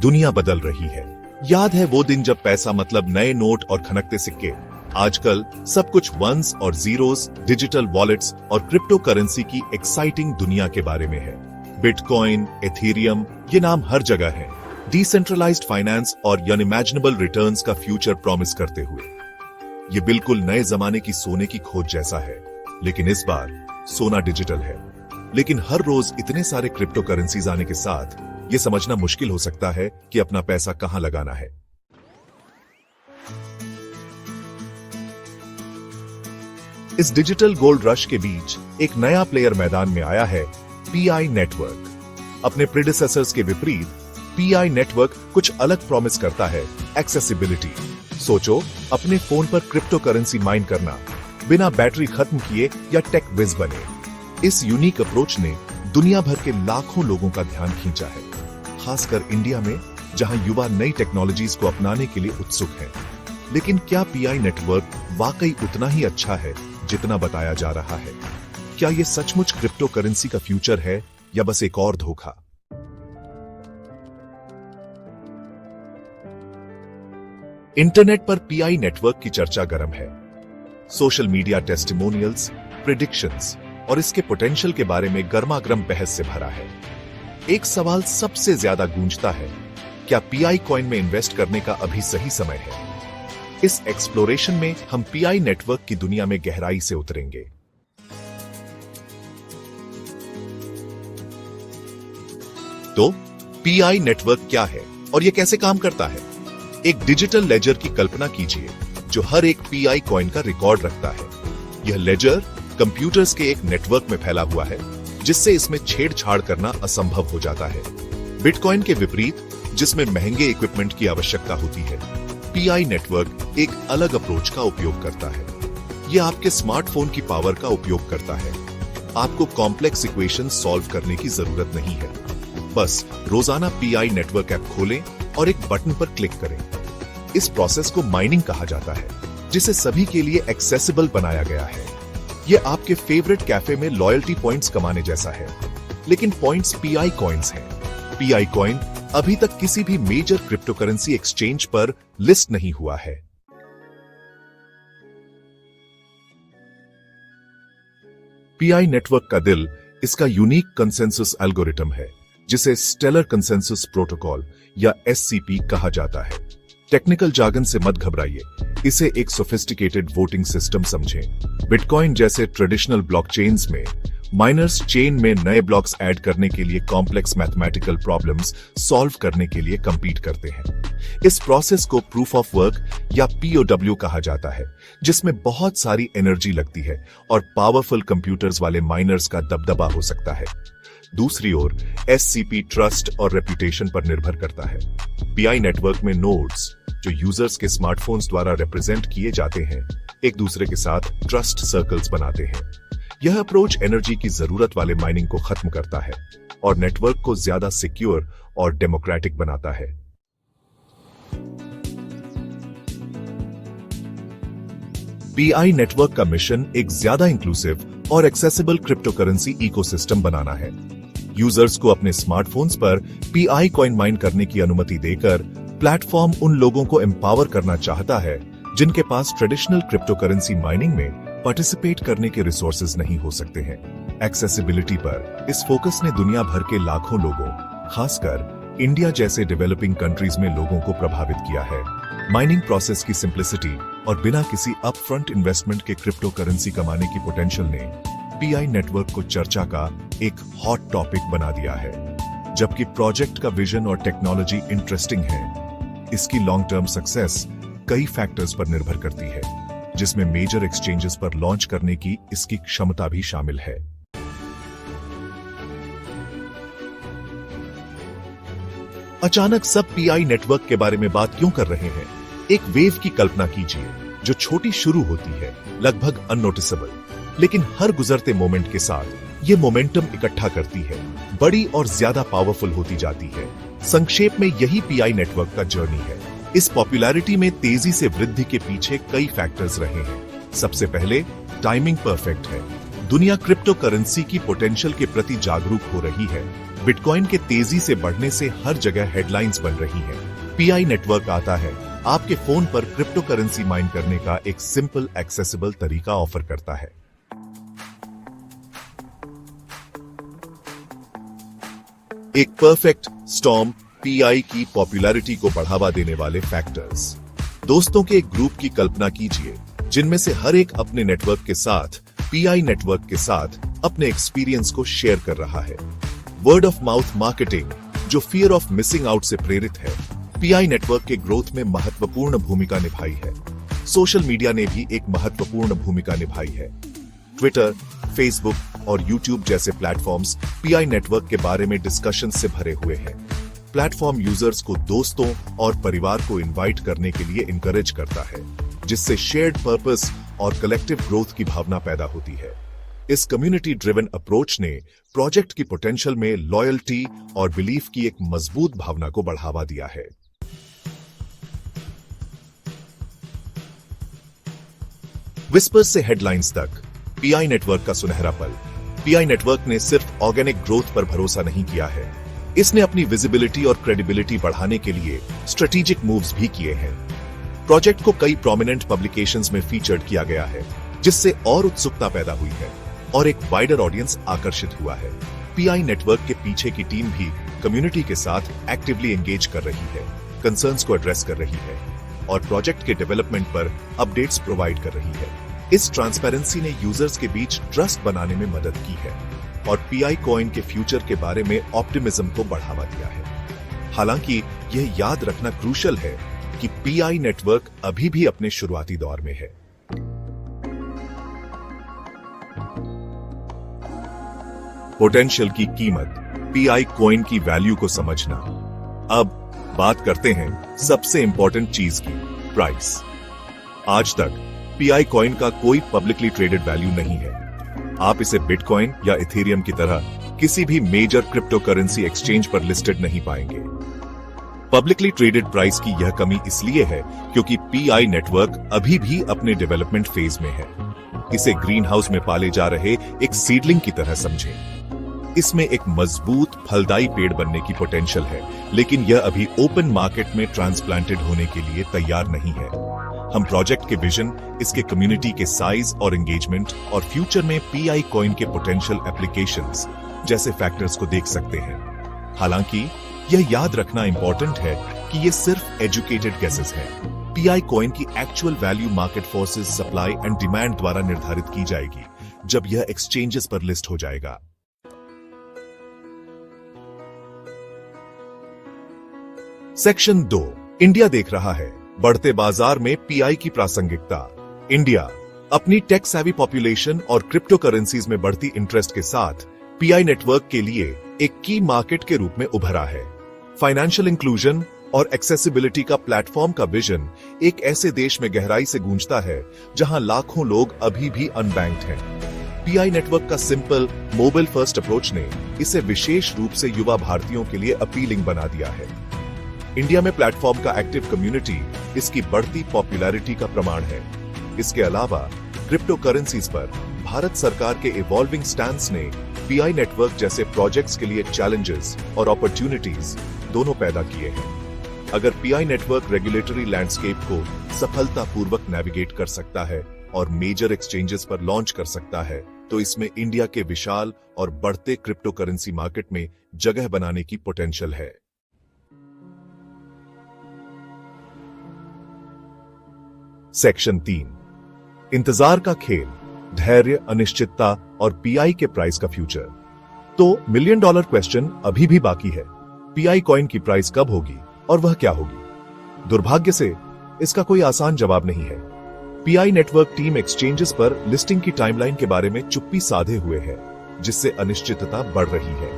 दुनिया बदल रही है। याद है वो दिन जब पैसा मतलब नए नोट और खनकते सिक्के? आजकल सब कुछ वंस और जीरोस, डिजिटल वॉलेट्स और क्रिप्टो करेंसी की एक्साइटिंग दुनिया के बारे में है। बिटकॉइन, एथेरियम, ये नाम हर जगह है। डिसेंट्रलाइज्ड फाइनेंस और अनइमेजिनेबल रिटर्न्स का फ्यूचर प्रॉमिस करते हुए ये बिल्कुल नए जमाने की सोने की खोज जैसा है। लेकिन इस बार सोना डिजिटल है। लेकिन हर रोज इतने सारे क्रिप्टो करेंसीज आने के साथ ये समझना मुश्किल हो सकता है कि अपना पैसा कहां लगाना है। इस डिजिटल गोल्ड रश के बीच एक नया प्लेयर मैदान में आया है, पीआई नेटवर्क। अपने प्रेडिसेसर्स के विपरीत पीआई नेटवर्क कुछ अलग प्रॉमिस करता है, एक्सेसिबिलिटी। सोचो, अपने फोन पर क्रिप्टो करेंसी माइन करना, बिना बैटरी खत्म किए या टेक विज बने। इस यूनिक अप्रोच ने दुनिया भर के लाखों लोगों का ध्यान खींचा है, खासकर इंडिया में, जहां युवा नई टेक्नोलॉजीज को अपनाने के लिए उत्सुक हैं। लेकिन क्या पीआई नेटवर्क वाकई उतना ही अच्छा है जितना बताया जा रहा है? क्या यह सचमुच क्रिप्टो करेंसी का फ्यूचर है या बस एक और धोखा? इंटरनेट पर पीआई नेटवर्क की चर्चा गर्म है। सोशल मीडिया टेस्टिमोनियल्स, प्रेडिक्शंस और इसके पोटेंशियल के बारे में गर्मागर्म बहस से भरा है। एक सवाल सबसे ज्यादा गूंजता है, क्या पीआई कॉइन में इन्वेस्ट करने का अभी सही समय है? इस एक्सप्लोरेशन में हम पीआई नेटवर्क की दुनिया में गहराई से उतरेंगे। तो पीआई नेटवर्क क्या है और यह कैसे काम करता है? एक डिजिटल लेजर की कल्पना कीजिए जो हर एक पीआई कॉइन का रिकॉर्ड रखता है। यह लेजर कंप्यूटर्स के एक नेटवर्क में फैला हुआ है, जिससे इसमें छेड़छाड़ करना असंभव हो जाता है। बिटकॉइन के विपरीत, जिसमें महंगे इक्विपमेंट की आवश्यकता होती है, पीआई नेटवर्क एक अलग अप्रोच का उपयोग करता है। यह आपके स्मार्टफोन की पावर का उपयोग करता है। आपको कॉम्प्लेक्स इक्वेशन सॉल्व करने की जरूरत नहीं है। बस रोजाना पीआई नेटवर्क ऐप खोलें और एक बटन पर क्लिक करें। इस प्रोसेस को माइनिंग कहा जाता है, जिसे सभी के लिए एक्सेसिबल बनाया गया है। यह आपके फेवरेट कैफे में लॉयल्टी पॉइंट्स कमाने जैसा है, लेकिन पॉइंट्स पीआई कॉइन्स हैं। पीआई कॉइन अभी तक किसी भी मेजर क्रिप्टो करेंसी एक्सचेंज पर लिस्ट नहीं हुआ है। पीआई नेटवर्क का दिल इसका यूनिक कंसेंसस एल्गोरिथम है, जिसे स्टेलर कंसेंसस प्रोटोकॉल या एससीपी कहा जाता है। टेक्निकल जार्गन से मत घबराइए, इसे एक सोफिस्टिकेटेड वोटिंग सिस्टम समझें। बिटकॉइन जैसे ट्रेडिशनल ब्लॉकचेन्स में माइनर्स चेन में नए ब्लॉक्स ऐड करने के लिए कॉम्प्लेक्स मैथमेटिकल प्रॉब्लम्स सॉल्व करने के लिए कंपीट करते हैं। इस प्रोसेस को प्रूफ ऑफ वर्क या पीओडब्ल्यू कहा जाता है, जिसमें बहुत सारी एनर्जी लगती है और पावरफुल कंप्यूटर्स वाले माइनर्स का दबदबा हो सकता है। दूसरी ओर एससीपी ट्रस्ट और रेपुटेशन पर निर्भर करता है। पीआई नेटवर्क में नोड्स, जो यूजर्स के स्मार्टफोन्स द्वारा रिप्रेजेंट किए जाते हैं, एक दूसरे के साथ ट्रस्ट सर्कल्स बनाते हैं। यह अप्रोच एनर्जी की जरूरत वाले माइनिंग को खत्म करता है और नेटवर्क को ज्यादा सिक्योर और डेमोक्रेटिक बनाता है। पीआई नेटवर्क का मिशन एक ज्यादा इंक्लूसिव और एक्सेसिबल क्रिप्टो करेंसी इकोसिस्टम बनाना है। यूजर्स को अपने स्मार्टफोन्स पर पीआई कॉइन माइन करने की अनुमति देकर प्लेटफॉर्म उन लोगों को एम्पावर करना चाहता है जिनके पास ट्रेडिशनल क्रिप्टो करेंसी माइनिंग में पार्टिसिपेट करने के रिसोर्सेज नहीं हो सकते हैं। एक्सेसिबिलिटी पर इस फोकस ने दुनिया भर के लाखों लोगों, खासकर इंडिया जैसे डेवलपिंग कंट्रीज में लोगों को प्रभावित किया है। माइनिंग प्रोसेस की सिंप्लिसिटी और बिना किसी अपफ्रंट इन्वेस्टमेंट के क्रिप्टो करेंसी कमाने की पोटेंशियल ने पीआई नेटवर्क को चर्चा का एक हॉट टॉपिक बना दिया है। जबकि प्रोजेक्ट का विजन और टेक्नोलॉजी इंटरेस्टिंग है, इसकी लॉन्ग टर्म सक्सेस कई फैक्टर्स पर निर्भर करती है, जिसमें मेजर एक्सचेंजेस पर लॉन्च करने की इसकी क्षमता भी शामिल है। अचानक सब पीआई नेटवर्क के बारे में बात क्यों कर रहे हैं? एक वेव की कल्पना कीजिए जो छोटी शुरू होती है, लगभग अननोटिसेबल, लेकिन हर गुजरते मोमेंट के साथ ये मोमेंटम इकट्ठा करती है, बड़ी और ज्यादा पावरफुल होती जाती है। संक्षेप में यही पीआई नेटवर्क का जर्नी है। इस पॉपुलैरिटी में तेजी से वृद्धि के पीछे कई फैक्टर्स रहे हैं। सबसे पहले, टाइमिंग परफेक्ट है। दुनिया क्रिप्टो करेंसी की पोटेंशियल के प्रति जागरूक हो रही है। बिटकॉइन के तेजी से बढ़ने से हर जगह हेडलाइंस बन रही हैं। पीआई नेटवर्क आता है, आपके फोन पर क्रिप्टो करेंसी माइन करने का एक सिंपल एक्सेसिबल तरीका ऑफर करता है। एक परफेक्ट स्टॉर्म पीआई की पॉपुलैरिटी को बढ़ावा देने वाले फैक्टर्स। दोस्तों के एक ग्रुप की कल्पना कीजिए जिनमें से हर एक अपने नेटवर्क के साथ पीआई नेटवर्क के साथ अपने एक्सपीरियंस को शेयर कर रहा है। वर्ड ऑफ माउथ मार्केटिंग जो फियर ऑफ मिसिंग आउट से प्रेरित है, पीआई नेटवर्क के ग्रोथ में महत्वपूर्ण भूमिका निभाई है। सोशल मीडिया ने भी एक महत्वपूर्ण भूमिका निभाई है। ट्विटर, फेसबुक और यूट्यूब जैसे प्लेटफॉर्म्स पीआई नेटवर्क के बारे में डिस्कशन से भरे हुए हैं। प्लेटफॉर्म यूजर्स को दोस्तों और परिवार को इनवाइट करने के लिए इनकरेज करता है, जिससे शेयर्ड पर्पस और कलेक्टिव ग्रोथ की भावना पैदा होती है। इस कम्युनिटी ड्रिवन अप्रोच ने प्रोजेक्ट की पोटेंशियल में लॉयल्टी और बिलीफ की एक मजबूत भावना को बढ़ावा दिया है। विस्पर्स से हेडलाइंस तक पीआई नेटवर्क का सुनहरा पल। पीआई नेटवर्क ने सिर्फ ऑर्गेनिक ग्रोथ पर भरोसा नहीं किया है, इसने अपनी विजिबिलिटी और क्रेडिबिलिटी बढ़ाने के लिए स्ट्रेटेजिक मूव्स भी किए हैं। प्रोजेक्ट को कई प्रोमिनेंट पब्लिकेशंस में फीचर्ड किया गया है, जिससे और उत्सुकता पैदा हुई है और एक वाइडर ऑडियंस आकर्षित हुआ है। पीआई नेटवर्क के पीछे की टीम भी कम्युनिटी के साथ एक्टिवली एंगेज कर रही है, कंसर्न्स को एड्रेस कर रही है और प्रोजेक्ट के डेवलपमेंट पर अपडेट्स प्रोवाइड कर रही है। इस ट्रांसपेरेंसी ने यूजर्स के बीच ट्रस्ट बनाने में मदद की है और पीआई कॉइन के फ्यूचर के बारे में ऑप्टिमिज्म को बढ़ावा दिया है। हालांकि यह याद रखना क्रूशल है कि पीआई नेटवर्क अभी भी अपने शुरुआती दौर में है। पोटेंशियल की कीमत, पीआई कॉइन की वैल्यू को समझना। अब बात करते हैं सबसे इंपॉर्टेंट चीज की, प्राइस। आज तक पीआई कॉइन का कोई पब्लिकली ट्रेडेड वैल्यू नहीं है। आप इसे बिटकॉइन या इथेरियम की तरह किसी भी मेजर क्रिप्टो करेंसी एक्सचेंज पर लिस्टेड नहीं पाएंगे। पब्लिकली ट्रेडेड प्राइस की यह कमी इसलिए है क्योंकि पीआई नेटवर्क अभी भी अपने डेवलपमेंट फेज में है। इसे ग्रीन हाउस में पाले जा रहे एक सीडलिंग की तरह समझें। इसमें एक मजबूत फलदायी पेड़ बनने की पोटेंशियल है, लेकिन यह अभी ओपन मार्केट में ट्रांसप्लांटेड होने के लिए तैयार नहीं है। हम प्रोजेक्ट के विजन, इसके कम्युनिटी के साइज और एंगेजमेंट और फ्यूचर में पीआई कॉइन के पोटेंशियल एप्लीकेशंस जैसे फैक्टर्स को देख सकते हैं। हालांकि यह याद रखना इंपॉर्टेंट है कि ये सिर्फ एजुकेटेड गेसेस हैं। पीआई कॉइन की actual value market forces, supply and demand द्वारा निर्धारित की जाएगी जब यह एक्सचेंजेस पर लिस्ट हो जाएगा। सेक्शन 2, इंडिया देख रहा है बढ़ते बाजार में पीआई की प्रासंगिकता। इंडिया अपनी टेक सेवी पॉपुलेशन और क्रिप्टो करेंसीज में बढ़ती इंटरेस्ट के साथ पीआई नेटवर्क के लिए एक की मार्केट के रूप में उभरा है। फाइनेंशियल इंक्लूजन और एक्सेसिबिलिटी का प्लेटफॉर्म का विजन एक ऐसे देश में गहराई से गूंजता है जहां लाखों लोग अभी भी अनबैंक्ड हैं। पीआई नेटवर्क का सिंपल मोबाइल फर्स्ट अप्रोच ने इसे विशेष रूप से युवा भारतीयों के लिए अपीलिंग बना दिया है। इंडिया में प्लेटफॉर्म का एक्टिव कम्युनिटी इसकी बढ़ती पॉपुलैरिटी का प्रमाण है। इसके अलावा क्रिप्टो करेंसीज पर भारत सरकार के इवॉल्विंग स्टैंस ने पीआई नेटवर्क जैसे प्रोजेक्ट्स के लिए चैलेंजेस और अपॉर्चुनिटीज दोनों पैदा किए हैं। अगर पीआई नेटवर्क रेगुलेटरी लैंडस्केप को सफलतापूर्वक नेविगेट कर सकता है और मेजर एक्सचेंजेस पर लॉन्च कर सकता है, तो इसमें इंडिया के विशाल और बढ़ते क्रिप्टो करेंसी मार्केट में जगह बनाने की पोटेंशियल है। सेक्शन 3, इंतजार का खेल, धैर्य, अनिश्चितता और पीआई के प्राइस का फ्यूचर। तो $1 मिलियन क्वेश्चन अभी भी बाकी है। पीआई कॉइन की प्राइस कब होगी और वह क्या होगी? दुर्भाग्य से इसका कोई आसान जवाब नहीं है। पीआई नेटवर्क टीम एक्सचेंजेस पर लिस्टिंग की टाइमलाइन के बारे में चुप्पी साधे हुए है, जिससे अनिश्चितता बढ़ रही है।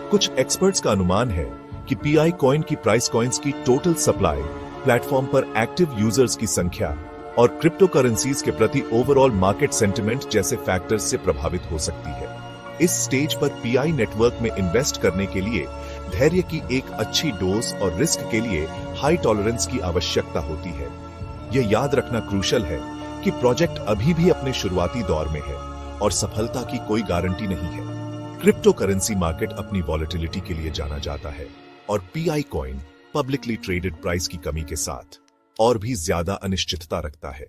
कुछ एक्सपर्ट्स का अनुमान है कि पीआई कॉइन की प्राइस कॉइन्स की टोटल सप्लाई, प्लेटफॉर्म पर एक्टिव यूजर्स की संख्या और क्रिप्टो करेंसीज के प्रति ओवरऑल मार्केट सेंटिमेंट जैसे फैक्टर्स से प्रभावित हो सकती है। इस स्टेज पर पीआई नेटवर्क में इन्वेस्ट करने के लिए धैर्य की एक अच्छी डोज और रिस्क के लिए हाई टॉलरेंस की आवश्यकता होती है। यह याद रखना क्रूशल है कि प्रोजेक्ट अभी भी अपने शुरुआती दौर में है और सफलता की कोई गारंटी नहीं है। क्रिप्टो करेंसी मार्केट अपनी वॉलेटिलिटी के लिए जाना जाता है और pi coin publicly traded price की कमी के साथ और भी ज्यादा अनिश्चितता रखता है।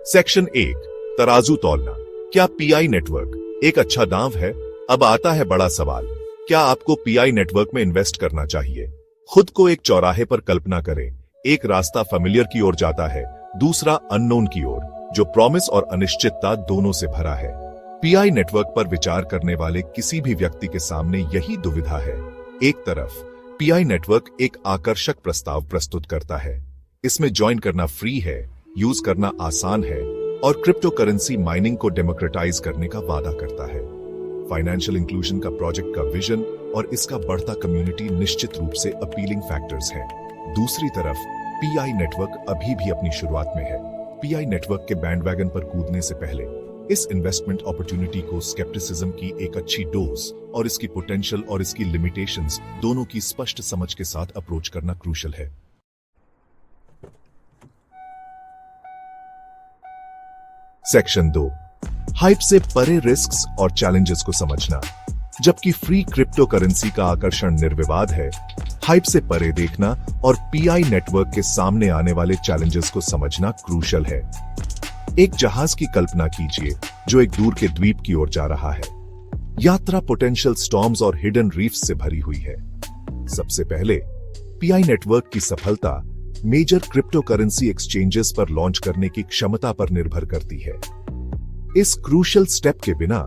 सेक्शन 1, तराजू तौलना। क्या पीआई नेटवर्क एक अच्छा दांव है? अब आता है बड़ा सवाल, क्या आपको पीआई नेटवर्क में इन्वेस्ट करना चाहिए? खुद को एक चौराहे पर कल्पना करें। एक रास्ता फेमिलियर की ओर जाता है, दूसरा अननोन की ओर, जो प्रॉमिस और अनिश्चितता दोनों से भरा है। पीआई नेटवर्क पर विचार करने वाले किसी भी व्यक्ति के सामने यही दुविधा है। एक तरफ पीआई नेटवर्क एक आकर्षक प्रस्ताव प्रस्तुत करता है। इसमें ज्वाइन करना फ्री है, यूज करना आसान है और क्रिप्टो करेंसी माइनिंग को डेमोक्रेटाइज करने का वादा करता है। फाइनेंशियल इंक्लूजन का प्रोजेक्ट का विजन और इसका बढ़ता कम्युनिटी निश्चित रूप से अपीलिंग फैक्टर्स हैं। दूसरी तरफ पीआई नेटवर्क अभी भी अपनी शुरुआत में है। पीआई नेटवर्क के बैंडवैगन पर कूदने से पहले इस इन्वेस्टमेंट अपॉर्चुनिटी को स्केप्टिसिज्म की एक अच्छी डोज और इसकी पोटेंशियल और इसकी लिमिटेशंस दोनों की स्पष्ट समझ के साथ अप्रोच करना क्रूशियल है। सेक्शन 2, हाइप से परे रिस्क्स और चैलेंजेस को समझना। जबकि फ्री क्रिप्टो करेंसी का आकर्षण निर्विवाद है, हाइप से परे देखना और पीआई नेटवर्क के सामने आने वाले चैलेंजेस को समझना क्रूशियल है। एक जहाज की कल्पना कीजिए जो एक दूर के द्वीप की ओर जा रहा है। यात्रा पोटेंशियल स्टॉर्म्स और हिडन रीफ्स से भरी हुई है। सबसे पहले पीआई नेटवर्क की सफलता मेजर क्रिप्टो करेंसी एक्सचेंजेस पर लॉन्च करने की क्षमता पर निर्भर करती है। इस क्रूशियल स्टेप के बिना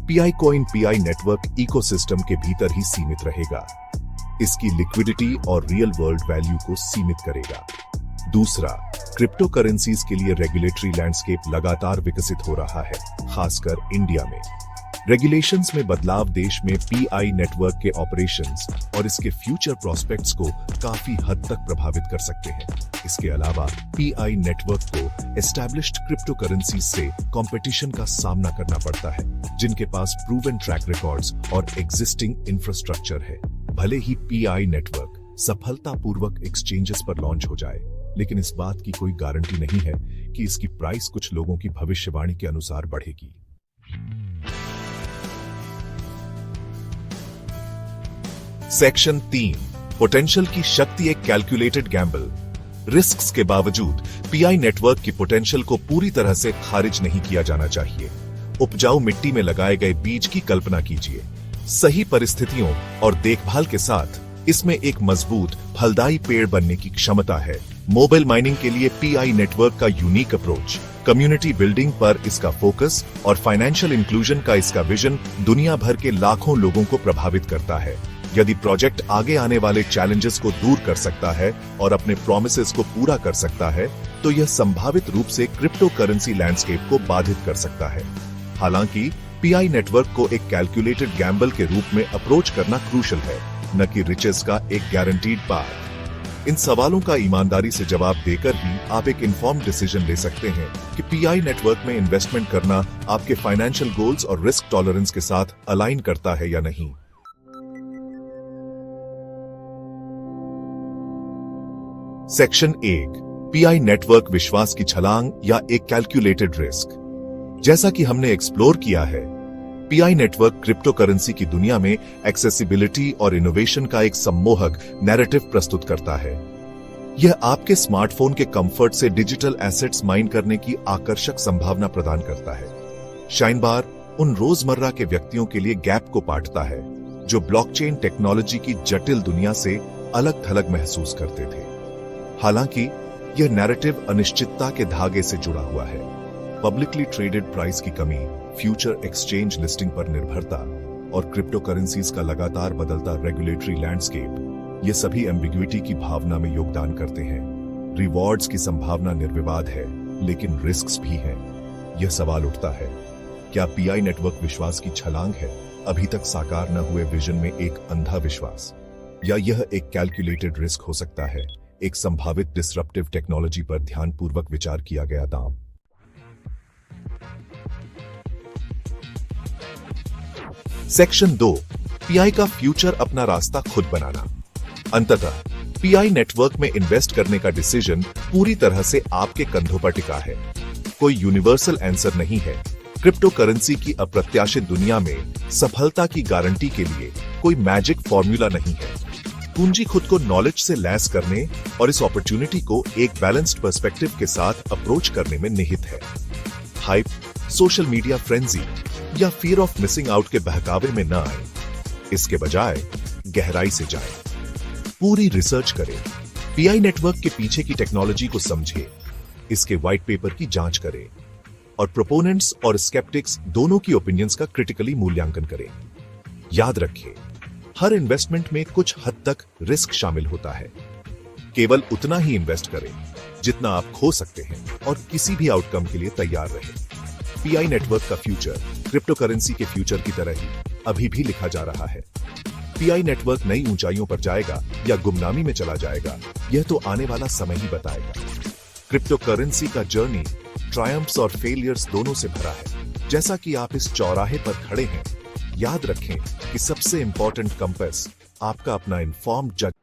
pi coin pi network ecosystem के भीतर ही सीमित रहेगा। इसकी लिक्विडिटी और रियल वर्ल्ड वैल्यू को सीमित करेगा। दूसरा, क्रिप्टो करेंसीज के लिए रेगुलेटरी लैंडस्केप लगातार विकसित हो रहा है, खासकर इंडिया में। रेगुलेशंस में बदलाव देश में पीआई नेटवर्क के ऑपरेशंस और इसके फ्यूचर प्रोस्पेक्ट्स को काफी हद तक प्रभावित कर सकते हैं। इसके अलावा पीआई नेटवर्क को एस्टैब्लिश्ड क्रिप्टो करेंसी से कंपटीशन का सामना करना पड़ता है, जिनके पास प्रूवन ट्रैक रिकॉर्ड्स और एग्जिस्टिंग इंफ्रास्ट्रक्चर है। भले ही पीआई नेटवर्क सफलतापूर्वक एक्सचेंजेस पर लॉन्च हो जाए, लेकिन इस बात की कोई गारंटी नहीं है कि इसकी प्राइस कुछ लोगों की भविष्यवाणी के अनुसार बढ़ेगी। सेक्शन 3, पोटेंशियल की शक्ति एक कैलकुलेटेड गैम्बल। रिस्क्स के बावजूद पीआई नेटवर्क की पोटेंशियल को पूरी तरह से खारिज नहीं किया जाना चाहिए। उपजाऊ मिट्टी में लगाए गए बीज की कल्पना कीजिए। सही परिस्थितियों और देखभाल के साथ इसमें एक मजबूत फलदायी पेड़ बनने की क्षमता है। मोबाइल माइनिंग के लिए पीआई नेटवर्क का यूनिक अप्रोच, कम्युनिटी बिल्डिंग पर इसका फोकस और फाइनेंशियल इंक्लूजन का इसका विजन दुनिया भर के लाखों लोगों को प्रभावित करता है। यदि प्रोजेक्ट आगे आने वाले चैलेंजेस को दूर कर सकता है और अपने प्रॉमिसेस को पूरा कर सकता है, तो यह संभावित रूप से क्रिप्टो करेंसी लैंडस्केप को बाधित कर सकता है। हालांकि पीआई नेटवर्क को एक कैलकुलेटेड गैम्बल के रूप में अप्रोच करना क्रूशियल है, न कि रिचेस का एक गारंटीड पाथ। इन सवालों का ईमानदारी से जवाब देकर ही आप एक इन्फॉर्म्ड डिसीजन ले सकते हैं कि पीआई नेटवर्क में इन्वेस्टमेंट करना आपके फाइनेंशियल गोल्स और रिस्क टॉलरेंस के साथ अलाइन करता है या नहीं। सेक्शन 1, पीआई नेटवर्क विश्वास की छलांग या एक कैलकुलेटेड रिस्क। जैसा कि हमने एक्सप्लोर किया है, पीआई नेटवर्क क्रिप्टो करेंसी की दुनिया में एक्सेसिबिलिटी और इनोवेशन का एक सम्मोहक नैरेटिव प्रस्तुत करता है। यह आपके स्मार्टफोन के कंफर्ट से डिजिटल एसेट्स माइन करने की आकर्षक संभावना प्रदान करता है। शाइन बार उन रोजमर्रा के व्यक्तियों के लिए गैप को पाटता है जो ब्लॉकचेन टेक्नोलॉजी की जटिल दुनिया से अलग थलग महसूस करते थे। हालांकि यह नैरेटिव अनिश्चितता के धागे से जुड़ा हुआ है। पब्लिकली ट्रेडेड प्राइस की कमी, फ्यूचर एक्सचेंज लिस्टिंग पर निर्भरता और क्रिप्टो करेंसीज का लगातार बदलता रेगुलेटरी लैंडस्केप, ये सभी एम्बिग्युइटी की भावना में योगदान करते हैं। रिवॉर्ड्स की संभावना निर्विवाद है, लेकिन रिस्क्स भी हैं। यह सवाल उठता है, क्या पीआई नेटवर्क विश्वास की छलांग है, अभी तक साकार न हुए विजन में एक अंधा विश्वास, या यह एक कैलकुलेटेड रिस्क हो सकता है, एक संभावित डिसरप्टिव टेक्नोलॉजी पर ध्यानपूर्वक विचार किया गया दांव। सेक्शन 2, पीआई का फ्यूचर अपना रास्ता खुद बनाना। अंततः पीआई नेटवर्क में इन्वेस्ट करने का डिसीजन पूरी तरह से आपके कंधों पर टिका है। कोई यूनिवर्सल आंसर नहीं है। क्रिप्टो करेंसी की अप्रत्याशित दुनिया में सफलता की गारंटी के लिए कोई मैजिक फॉर्मूला नहीं है। पूंजी खुद को नॉलेज से लैस करने और इस अपॉर्चुनिटी को एक बैलेंस्ड पर्सपेक्टिव के साथ अप्रोच करने में निहित है। हाइप, सोशल मीडिया फ्रेंजी या फियर ऑफ मिसिंग आउट के बहकावे में न आए। इसके बजाय गहराई से जाएं, पूरी रिसर्च करें, पीआई नेटवर्क के पीछे की टेक्नोलॉजी को समझें, इसके व्हाइट पेपर की जांच करें और प्रोपोनेंट्स और स्केप्टिक्स दोनों की ओपिनियंस का क्रिटिकली मूल्यांकन करें। याद रखें, हर इन्वेस्टमेंट में कुछ हद तक रिस्क शामिल होता है। केवल उतना ही इन्वेस्ट करें जितना आप खो सकते हैं और किसी भी आउटकम के लिए तैयार रहें। पीआई नेटवर्क का फ्यूचर क्रिप्टो करेंसी के फ्यूचर की तरह ही अभी भी लिखा जा रहा है। पीआई नेटवर्क नई ऊंचाइयों पर जाएगा या गुमनामी में चला जाएगा, यह तो आने वाला समय ही बताएगा। क्रिप्टो करेंसी का जर्नी ट्रायम्फ्स और फेलियर्स दोनों से भरा है। जैसा कि आप इस चौराहे पर खड़े हैं, याद रखें कि सबसे इंपॉर्टेंट कंपास आपका अपना इन्फॉर्म्ड जज